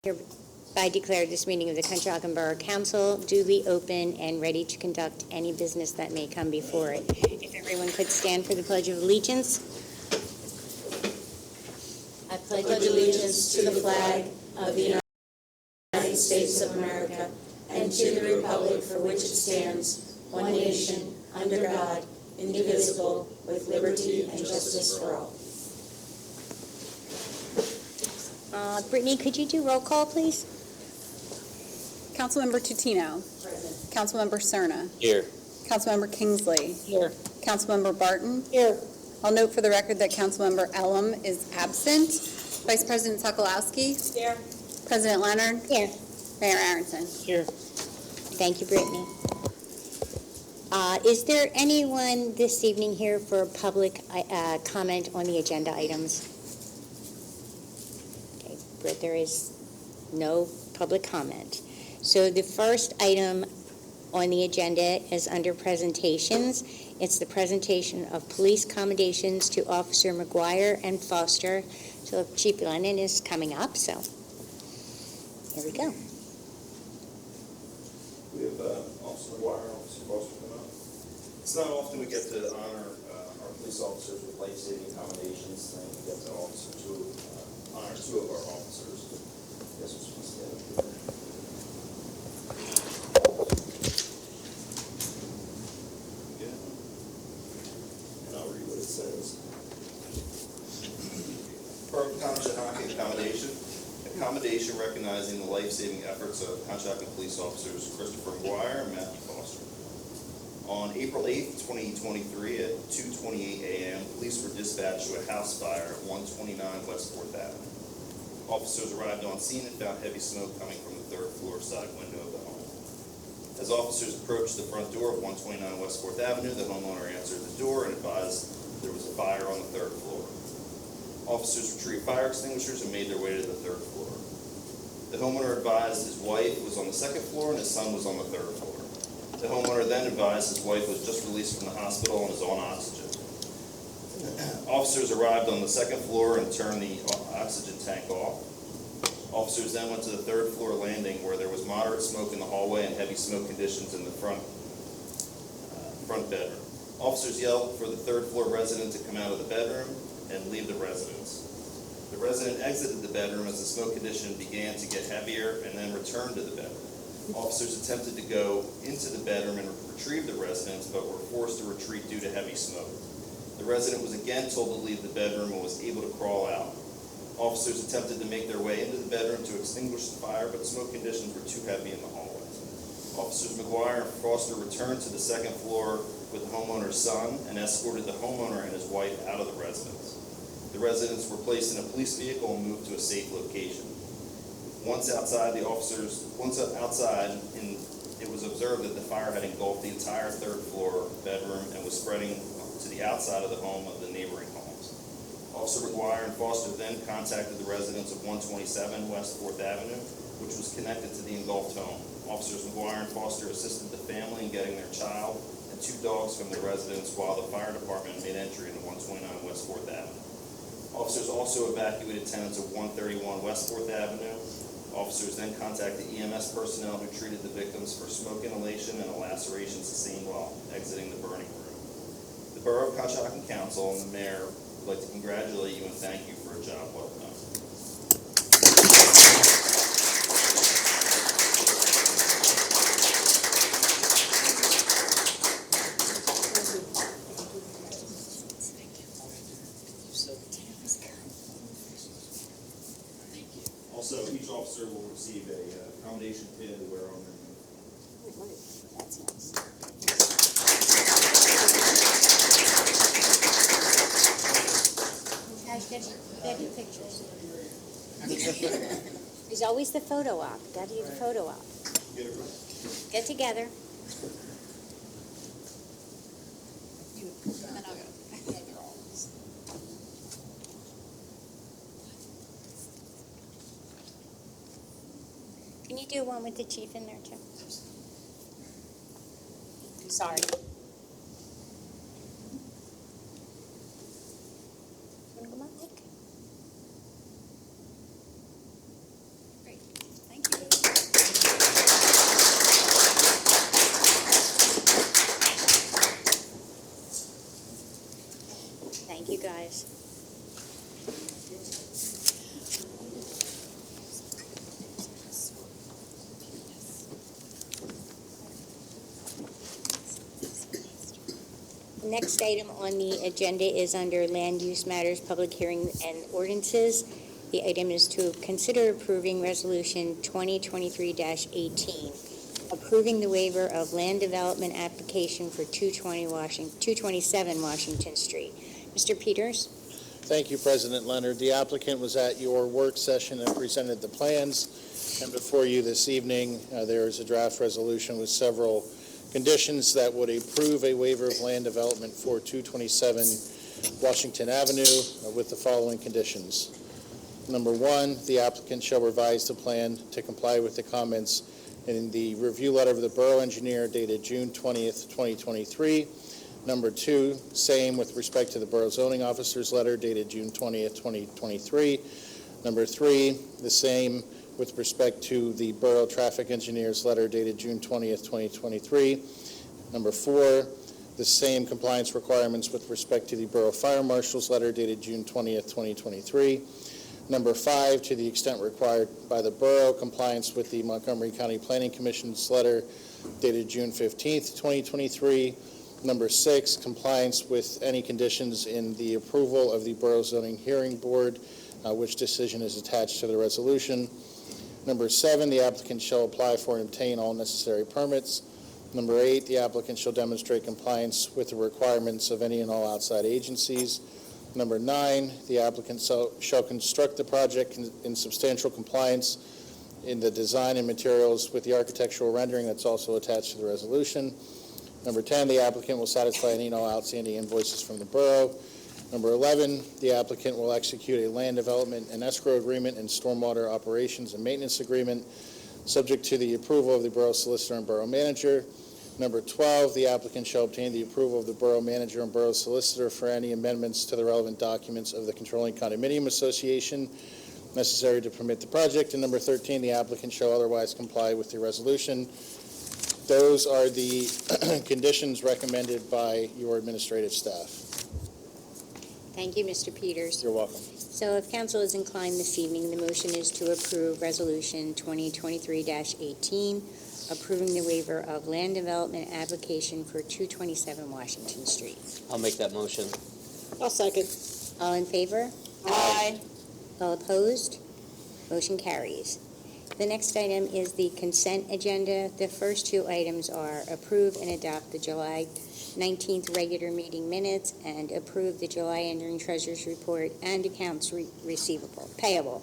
Hereby declare this meeting of the Conshohocken Borough Council duly open and ready to conduct any business that may come before it. If everyone could stand for the Pledge of Allegiance. I pledge allegiance to the flag of the United States of America and to the republic for which it stands, one nation, under God, indivisible, with liberty and justice for all. Brittany, could you do roll call, please? Councilmember Tutino. Present. Councilmember Cerna. Here. Councilmember Kingsley. Here. Councilmember Barton. Here. I'll note for the record that Councilmember Elam is absent. Vice President Sokolowski. Here. President Leonard. Here. Mayor Aronson. Here. Thank you, Brittany. Is there anyone this evening here for a public comment on the agenda items? Okay, Britt, there is no public comment. So the first item on the agenda is under presentations. It's the presentation of police commendations to Officer McGuire and Foster. So Chief Lennon is coming up, so here we go. We have Officer McGuire and Officer Foster come up. It's not often we get to honor our police officers with life-saving accommodations, and we get to honor two of our officers. I guess we're supposed to stand up here. Yeah. And I'll read what it says. Conshohocken accommodation recognizing the life-saving efforts of Conshohocken police officers Christopher McGuire and Matthew Foster. On April 8th, 2023 at 2:28 a.m., police were dispatched to a house fire at 129 West 4th Avenue. Officers arrived on scene and found heavy smoke coming from the third floor side window of the home. As officers approached the front door of 129 West 4th Avenue, the homeowner answered the door and advised there was a fire on the third floor. Officers retrieved fire extinguishers and made their way to the third floor. The homeowner advised his wife was on the second floor and his son was on the third floor. The homeowner then advised his wife was just released from the hospital and is on oxygen. Officers arrived on the second floor and turned the oxygen tank off. Officers then went to the third floor landing where there was moderate smoke in the hallway and heavy smoke conditions in the front bedroom. Officers yelled for the third floor resident to come out of the bedroom and leave the residence. The resident exited the bedroom as the smoke condition began to get heavier and then returned to the bedroom. Officers attempted to go into the bedroom and retrieve the residents, but were forced to retreat due to heavy smoke. The resident was again told to leave the bedroom and was able to crawl out. Officers attempted to make their way into the bedroom to extinguish the fire, but smoke conditions were too heavy in the hallway. Officers McGuire and Foster returned to the second floor with the homeowner's son and escorted the homeowner and his wife out of the residence. The residents were placed in a police vehicle and moved to a safe location. Once outside, it was observed that the fire had engulfed the entire third floor bedroom and was spreading to the outside of the home of the neighboring homes. Officer McGuire and Foster then contacted the residents of 127 West 4th Avenue, which was connected to the engulfed home. Officers McGuire and Foster assisted the family in getting their child and two dogs from the residence while the fire department made entry into 129 West 4th Avenue. Officers also evacuated tenants of 131 West 4th Avenue. Officers then contacted EMS personnel who treated the victims for smoke inhalation and a laceration sustained while exiting the burning room. The Borough of Conshohocken Council and the Mayor would like to congratulate you and thank you for a job well done. Also, each officer will receive a accommodation pin to wear on their uniform. That's nice. Guys, get pictures. There's always the photo op. Gotta do the photo op. Get it right. Get together. And I'll go. Can you do one with the chief in there too? Sorry. Wanna come up, Nick? Great. Next item on the agenda is under Land Use Matters, Public Hearing and Ordinances. The item is to consider approving Resolution 2023-18, approving the waiver of land development application for 227 Washington Street. Mr. Peters? Thank you, President Leonard. The applicant was at your work session and presented the plans. And before you this evening, there is a draft resolution with several conditions that would approve a waiver of land development for 227 Washington Avenue with the following conditions. Number one, the applicant shall revise the plan to comply with the comments in the review letter of the Borough Engineer dated June 20th, 2023. Number two, same with respect to the Borough Zoning Officer's letter dated June 20th, 2023. Number three, the same with respect to the Borough Traffic Engineer's letter dated June 20th, 2023. Number four, the same compliance requirements with respect to the Borough Fire Marshal's letter dated June 20th, 2023. Number five, to the extent required by the Borough, compliance with the Montgomery County Planning Commission's letter dated June 15th, 2023. Number six, compliance with any conditions in the approval of the Borough Zoning Hearing Board, which decision is attached to the resolution. Number seven, the applicant shall apply for and obtain all necessary permits. Number eight, the applicant shall demonstrate compliance with the requirements of any and all outside agencies. Number nine, the applicant shall construct the project in substantial compliance in the design and materials with the architectural rendering that's also attached to the resolution. Number 10, the applicant will satisfy any and all outstanding invoices from the borough. Number 11, the applicant will execute a land development and escrow agreement and stormwater operations and maintenance agreement subject to the approval of the borough solicitor and borough manager. Number 12, the applicant shall obtain the approval of the borough manager and borough solicitor for any amendments to the relevant documents of the controlling condominium association necessary to permit the project. And number 13, the applicant shall otherwise comply with the resolution. Those are the conditions recommended by your administrative staff. Thank you, Mr. Peters. You're welcome. So if council is inclined this evening, the motion is to approve Resolution 2023-18, approving the waiver of land development application for 227 Washington Street. I'll make that motion. I'll second. All in favor? Aye. All opposed? Motion carries. The next item is the consent agenda. The first two items are approve and adopt the July 19th regular meeting minutes and approve the July ending treasurer's report and accounts payable.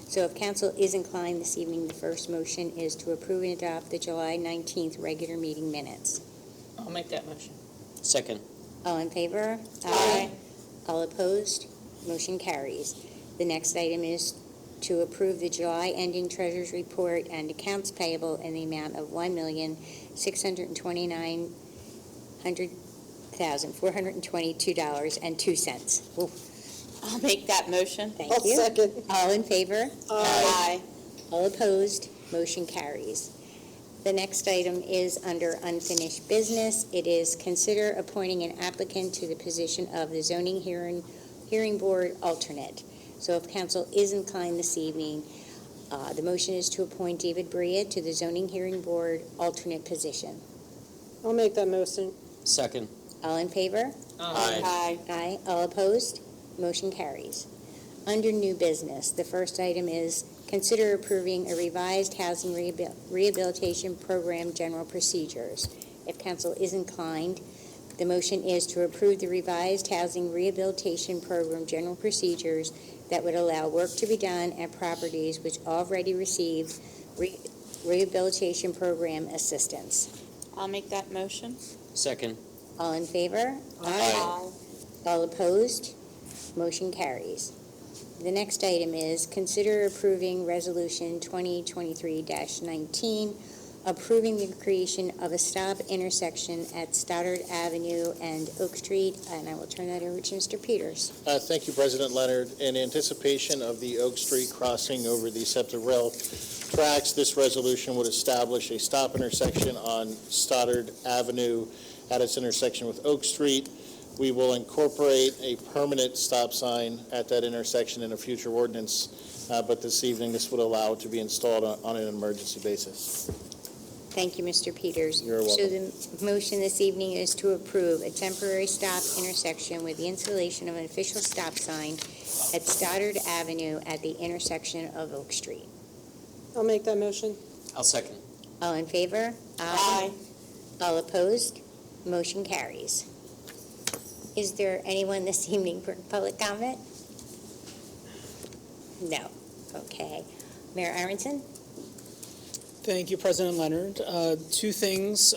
So if council is inclined this evening, the first motion is to approve and adopt the July 19th regular meeting minutes. I'll make that motion. Second. All in favor? Aye. All opposed? Motion carries. The next item is to approve the July ending treasurer's report and accounts payable in the amount of $1,629,422.02. I'll make that motion. Thank I'll you. second. All in favor? Aye. All opposed? Motion carries. The next item is under unfinished business. It is consider appointing an applicant to the position of the zoning hearing board alternate. So if council is inclined this evening, the motion is to appoint David Bria to the zoning hearing board alternate position. I'll make that motion. Second. All in favor? Aye. Aye. All opposed? Motion carries. Under new business, the first item is consider approving a revised housing rehabilitation program general procedures. If council is inclined, the motion is to approve the revised housing rehabilitation program general procedures that would allow work to be done at properties which already received rehabilitation program assistance. I'll make that motion. Second. All in favor? Aye. All opposed? Motion carries. The next item is consider approving Resolution 2023-19, approving the creation of a stop intersection at Stoddard Avenue and Oak Street, and I will turn that over to Mr. Peters. Thank you, President Leonard. In anticipation of the Oak Street crossing over the SEPTA rail tracks, this resolution would establish a stop intersection on Stoddard Avenue at its intersection with Oak Street. We will incorporate a permanent stop sign at that intersection in a future ordinance, but this evening this would allow it to be installed on an emergency basis. Thank you, Mr. Peters. You're So welcome. the motion this evening is to approve a temporary stop intersection with the installation of an official stop sign at Stoddard Avenue at the intersection of Oak Street. I'll make that motion. I'll second. All in favor? All opposed? Motion carries. Is there anyone this evening for public comment? No. Okay. Mayor Aronson? Thank you, President Leonard. Two things.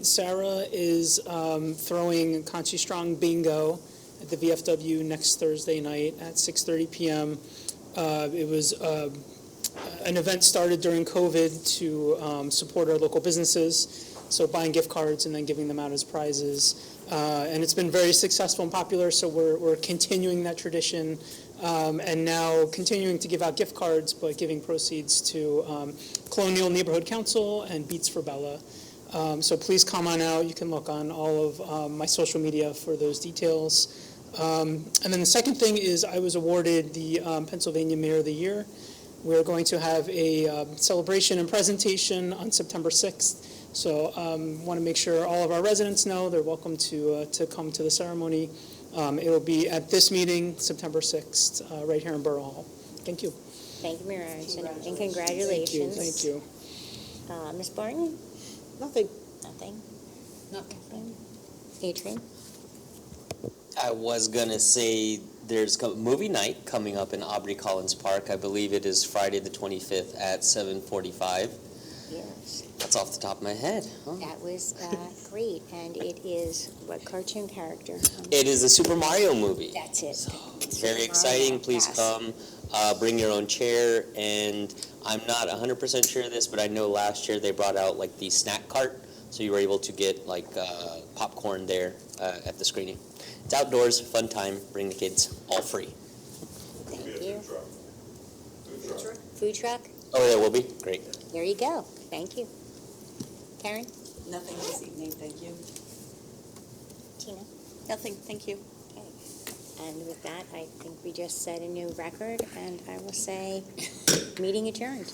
Sarah is throwing Conchi Strong Bingo at the VFW next Thursday night at 6:30 p.m. It was an event started during COVID to support our local businesses, so buying gift cards and then giving them out as prizes. And it's been very successful and popular, so we're continuing that tradition. And now continuing to give out gift cards, but giving proceeds to Colonial Neighborhood Council and Beats for Bella. So please come on out. You can look on all of my social media for those details. And then the second thing is I was awarded the Pennsylvania Mayor of the Year. We're going to have a celebration and presentation on September 6th. So want to make sure all of our residents know they're welcome to come to the ceremony. It will be at this meeting, September 6th, right here in Borough Hall. Thank you. Thank you, Mayor Aronson, and congratulations. Thank you. Ms. Barton? Nothing. Nothing? Nothing. Adrian? I was gonna say there's movie night coming up in Aubrey Collins Park. I believe it is Friday the 25th at 7:45. Yes. That's off the top of my head. Huh? That was great, and it is what cartoon character? It is a Super Mario movie. That's it. Very exciting. Please Yes. come. Bring your own chair. And I'm not 100% sure of this, but I know last year they brought out like the snack cart, so you were able to get like popcorn there at the screening. It's outdoors, fun time. Bring the kids, all free. Thank you. Food truck? Oh, yeah, will be great. There you go. Thank you. Karen? Nothing this evening, thank you. Tina? Nothing, thank you. Okay. And with that, I think we just set a new record, and I will say, meeting adjourned.